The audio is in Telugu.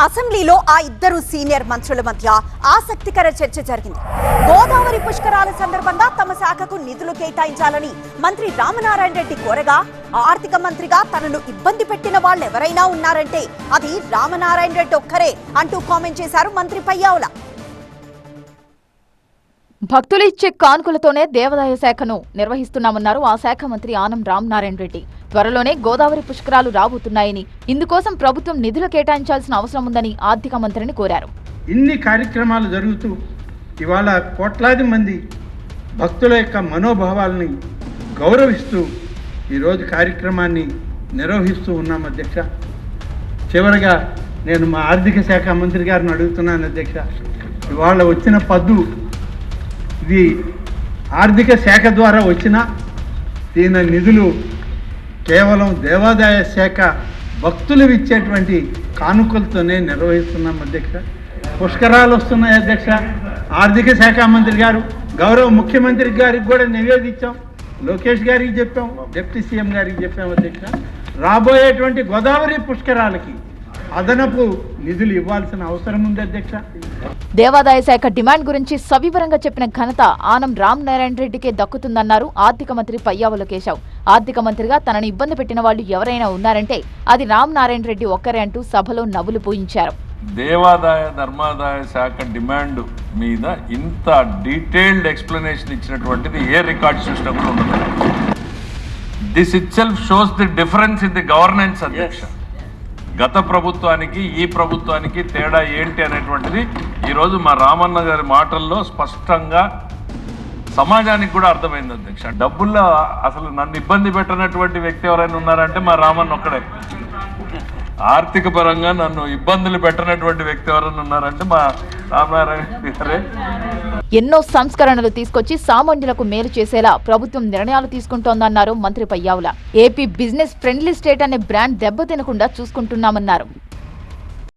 అసెంబ్లీలో ఆ ఇద్దరు సీనియర్ మంత్రుల మధ్య ఆసక్తికర చర్చ జరిగింది. గోదావరి పుష్కరాల సందర్భంగా తమ శాఖకు నిధులు కేటాయించాలని మంత్రి రామనారాయణ రెడ్డి కోరగా, ఆర్థిక మంత్రిగా తనను ఇబ్బంది పెట్టిన వాళ్ళు ఎవరైనా ఉన్నారంటే అది రామనారాయణ రెడ్డి ఒక్కరే అంటూ కామెంట్ చేశారు మంత్రి పయ్యావుల. భక్తులు ఇచ్చే కానుకలతోనే దేవాదాయ శాఖను నిర్వహిస్తున్నామన్నారు ఆ శాఖ మంత్రి ఆనం రామనారాయణ రెడ్డి. త్వరలోనే గోదావరి పుష్కరాలు రాబోతున్నాయని, ఇందుకోసం ప్రభుత్వం నిధులు కేటాయించాల్సిన అవసరం ఉందని ఆర్థిక మంత్రిని కోరారు. ఇన్ని కార్యక్రమాలు జరుగుతూ ఇవాళ కోట్లాది మంది భక్తుల యొక్క మనోభావాలని గౌరవిస్తూ ఈరోజు కార్యక్రమాన్ని నిర్వహిస్తూ ఉన్నాం అధ్యక్ష. చివరగా నేను మా ఆర్థిక శాఖ మంత్రి గారిని అడుగుతున్నాను అధ్యక్ష, ఇవాళ వచ్చిన పద్దు ఇది ఆర్థిక శాఖ ద్వారా వచ్చిన దీని నిధులు కేవలం దేవాదాయ శాఖ భక్తులు ఇచ్చేటువంటి కానుకలతోనే నిర్వహిస్తున్నాం అధ్యక్ష. పుష్కరాలు వస్తున్నాయి అధ్యక్ష. ఆర్థిక శాఖ మంత్రి గారు గౌరవ ముఖ్యమంత్రి గారికి కూడా నివేదించాం, లోకేష్ గారికి చెప్పాం, డిప్యూటీ సీఎం గారికి చెప్పాం అధ్యక్ష. రాబోయేటువంటి గోదావరి పుష్కరాలకి అదనపు నిధులు ఇవ్వాల్సిన అవసరం ఉంది అధ్యక్ష. దేవాదాయ శాఖ డిమాండ్ గురించి సవివరంగా చెప్పిన ఘనత ఆనం రామనారాయణ రెడ్డికే దక్కుతుందన్నారు ఆర్థిక మంత్రి పయ్యావుల కేశవ్. ఆర్థిక మంత్రిగా తనను ఇబ్బంది పెట్టిన వాళ్ళు ఎవరైనా ఉన్నారంటే అది రామనారాయణ రెడ్డి ఒక్కరే అంటూ సభలో నవ్వులు పూయించారు. దేవాదాయ ధర్మాదాయ శాఖ డిమాండ్ మీద ఇంత డీటెయిల్డ్ ఎక్స్ప్లెనేషన్ ఇచ్చినటువంటిది ఏ రికార్డ్ సిస్టంలో ఉండదు. This it self shows the difference in the governance అధ్యక్ష. గత ప్రభుత్వానికి ఈ ప్రభుత్వానికి తేడా ఏంటి అనేటువంటిది ఈరోజు మా రామన్న గారి మాటల్లో స్పష్టంగా సమాజానికి కూడా అర్థమైంది అధ్యక్ష. డబ్బుల్లో అసలు నన్ను ఇబ్బంది పెట్టినటువంటి వ్యక్తి ఎవరైనా ఉన్నారంటే మా రామన్న ఒక్కడే. ఆర్థిక పరంగా నన్ను ఇబ్బందులు పెట్టినటువంటి వ్యక్తి ఎవరైనా ఉన్నారంటే మా రామనారాయణ గారే. ఎన్నో సంస్కరణలు తీసుకొచ్చి సామాన్యులకు మేలు చేసేలా ప్రభుత్వం నిర్ణయాలు తీసుకుంటోందన్నారు మంత్రి Payyavula. AP business friendly state అనే బ్రాండ్ దెబ్బతినకుండా చూసుకుంటున్నామన్నారు.